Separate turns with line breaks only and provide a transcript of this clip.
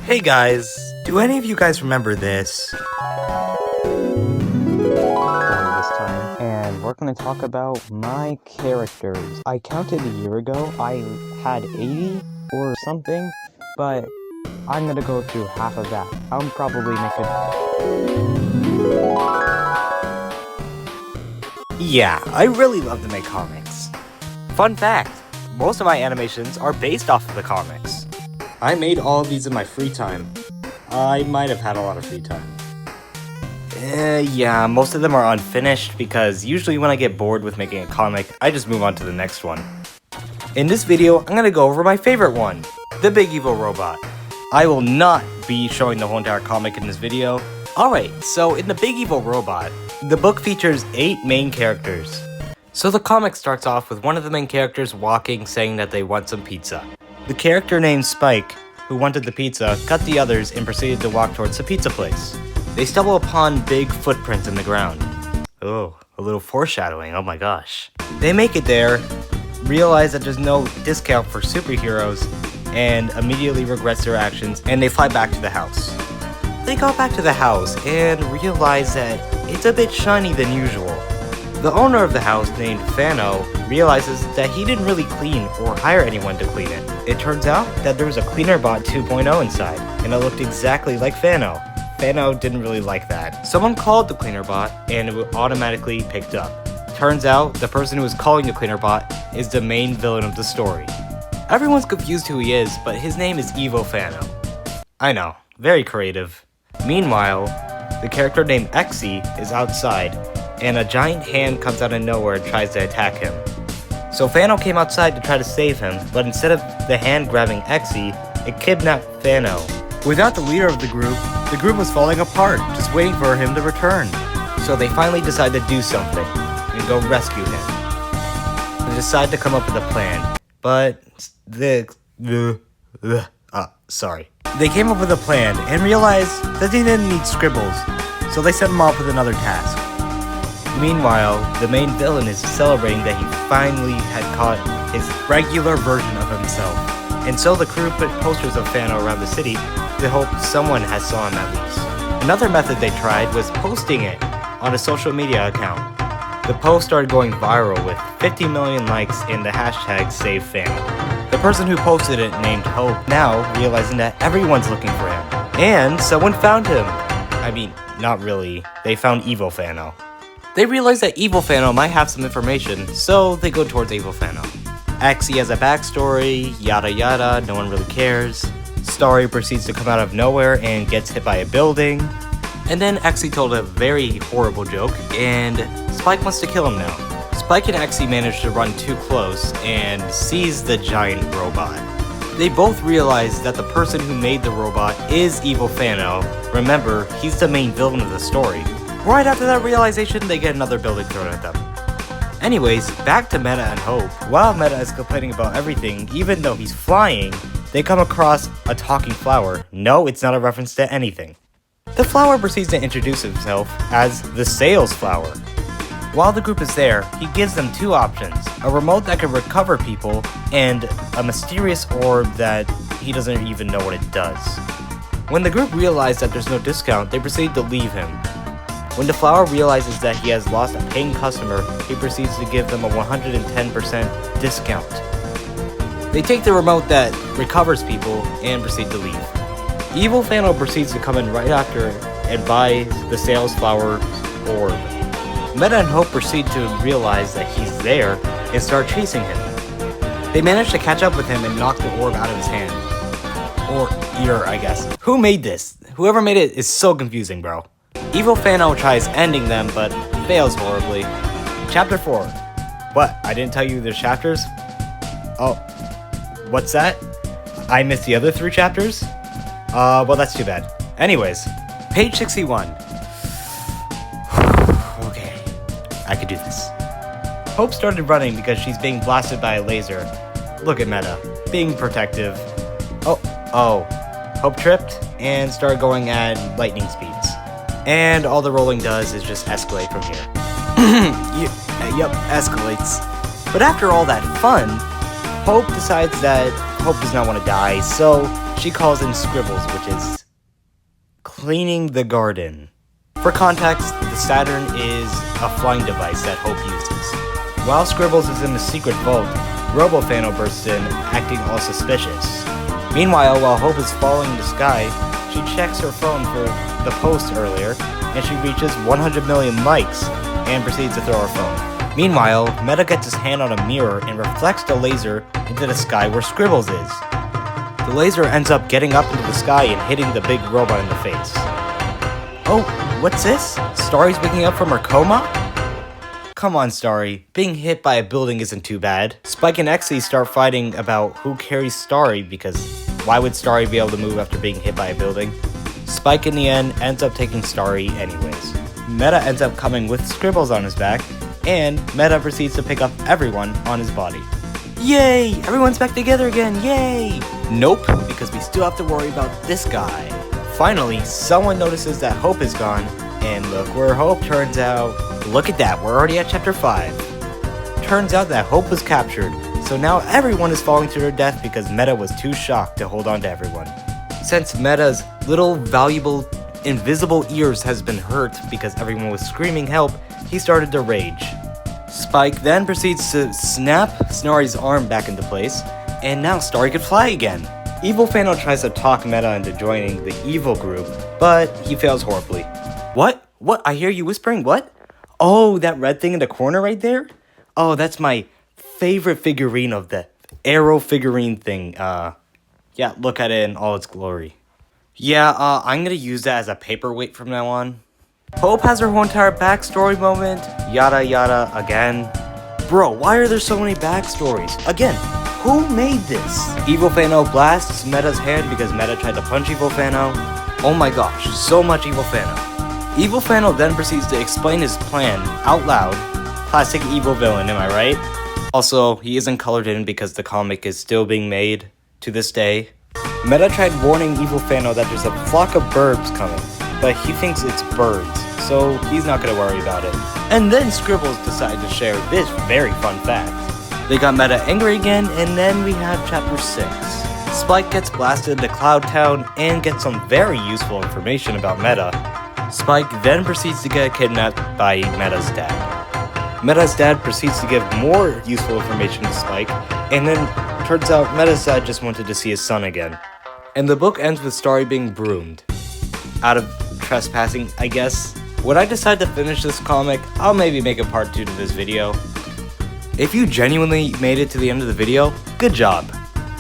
Hey guys, do any of you guys remember this?
This time, and we're going to talk about my characters. I counted a year ago, I had 80 or something, but I'm going to go through half of that. I'll probably make
Yeah, I really love to make comics. Fun fact, most of my animations are based off of the comics. I made all of these in my free time. I might have had a lot of free time. Yeah, most of them are unfinished because usually when I get bored with making a comic, I just move on to the next one. In this video, I'm gonna go over my favorite one, the Big Evil Robot. I will not be showing the whole entire comic in this video. Alright, so in the Big Evil Robot, the book features 8 main characters. So the comic starts off with one of the main characters walking, saying that they want some pizza. The character named Spike, who wanted the pizza, cut the others and proceeded to walk towards the pizza place. They stumble upon big footprints in the ground. Oh, a little foreshadowing, oh my gosh. They make it there, realize that there's no discount for superheroes, and immediately regrets their actions, and they fly back to the house. They go back to the house and realize that it's a bit shiny than usual. The owner of the house, named Fano, realizes that he didn't really clean or hire anyone to clean it. It turns out that there was a CleanerBot 2.0 inside, and it looked exactly like Fano. Fano didn't really like that. Someone called the CleanerBot, and it automatically picked up. Turns out, the person who was calling the CleanerBot is the main villain of the story. Everyone's confused who he is, but his name is Evo Fano. I know, very creative. Meanwhile, the character named Exy is outside, and a giant hand comes out of nowhere and tries to attack him. So Fano came outside to try to save him, but instead of the hand grabbing Exy, it kidnapped Fano. Without the leader of the group was falling apart, just waiting for him to return. So they finally decide to do something, and go rescue him. They decide to come up with a plan, but sorry. They came up with a plan and realized that they didn't need scribbles, so they sent him off with another task. Meanwhile, the main villain is celebrating that he finally had caught his regular version of himself. And so the crew put posters of Fano around the city to hope someone has saw him at least. Another method they tried was posting it on a social media account. The post started going viral with 50 million likes and the hashtag #SaveFano. The person who posted it, named Hope, now realizing that everyone's looking for him. And someone found him. I mean, not really. They found Evo Fano. They realize that Evil Fano might have some information, so they go towards Evil Fano. Exy has a backstory, yada yada, no one really cares. Starry proceeds to come out of nowhere and gets hit by a building. And then Exy told a very horrible joke, and Spike wants to kill him now. Spike and Exy manage to run too close and seize the giant robot. They both realize that the person who made the robot is Evil Fano. Remember, he's the main villain of the story. Right after that realization, they get another building thrown at them. Anyways, back to Meta and Hope. While Meta is complaining about everything, even though he's flying, they come across a talking flower. No, it's not a reference to anything. The flower proceeds to introduce himself as the Sales Flower. While the group is there, he gives them 2 options, a remote that can recover people, and a mysterious orb that he doesn't even know what it does. When the group realizes that there's no discount, they proceed to leave him. When the flower realizes that he has lost a paying customer, he proceeds to give them a 110% discount. They take the remote that recovers people and proceed to leave. Evil Fano proceeds to come in right after and buy the Sales Flower orb. Meta and Hope proceed to realize that he's there and start chasing him. They manage to catch up with him and knock the orb out of his hand. Or ear, I guess. Who made this? Whoever made it is so confusing, bro. Evil Fano tries ending them, but fails horribly. Chapter 4. What? I didn't tell you there's chapters? Oh. What's that? I missed the other 3 chapters? Well, that's too bad. Anyways, page 61. Okay. I could do this. Hope started running because she's being blasted by a laser. Look at Meta. Being protective. Oh. Hope tripped and started going at lightning speeds. And all the rolling does is just escalate from here. Yep, escalates. But after all that fun, Hope decides that Hope does not want to die, so she calls in Scribbles, which is cleaning the garden. For context, the Saturn is a flying device that Hope uses. While Scribbles is in the secret vault, Robofano bursts in, acting all suspicious. Meanwhile, while Hope is following the sky, she checks her phone for the post earlier, and she reaches 100 million likes, and proceeds to throw her phone. Meanwhile, Meta gets his hand on a mirror and reflects the laser into the sky where Scribbles is. The laser ends up getting up into the sky and hitting the big robot in the face. Oh, what's this? Starry's waking up from her coma? Come on, Starry. Being hit by a building isn't too bad. Spike and Exy start fighting about who carries Starry because why would Starry be able to move after being hit by a building? Spike in the end ends up taking Starry anyways. Meta ends up coming with Scribbles on his back, and Meta proceeds to pick up everyone on his body. Yay! Everyone's back together again, yay! Nope, because we still have to worry about this guy. Finally, someone notices that Hope is gone, and look where Hope turns out. Look at that, we're already at chapter 5. Turns out that Hope was captured, so now everyone is falling to their death because Meta was too shocked to hold on to everyone. Since Meta's little valuable invisible ears has been hurt because everyone was screaming help, he started to rage. Spike then proceeds to snap Starry's arm back into place, and now Starry could fly again. Evil Fano tries to talk Meta into joining the evil group, but he fails horribly. What? What? I hear you whispering, what? Oh, that red thing in the corner right there? Oh, that's my favorite figurine of the Arrow figurine thing. Yeah, look at it in all its glory. Yeah, I'm gonna use that as a paperweight from now on. Hope has her whole entire backstory moment, yada yada again. Bro, why are there so many backstories? Again, who made this? Evil Fano blasts Meta's hand because Meta tried to punch Evil Fano. Oh my gosh, so much Evil Fano. Evil Fano then proceeds to explain his plan out loud. Classic evil villain, am I right? Also, he isn't colored in because the comic is still being made to this day. Meta tried warning Evil Fano that there's a flock of birds coming, but he thinks it's birds, so he's not gonna worry about it. And then Scribbles decided to share this very fun fact. They got Meta angry again, and then we have chapter 6. Spike gets blasted to Cloud Town and gets some very useful information about Meta. Spike then proceeds to get kidnapped by Meta's dad. Meta's dad proceeds to give more useful information to Spike, and then turns out Meta's dad just wanted to see his son again. And the book ends with Starry being broomed. Out of trespassing, I guess. When I decide to finish this comic, I'll maybe make a part 2 to this video. If you genuinely made it to the end of the video, good job.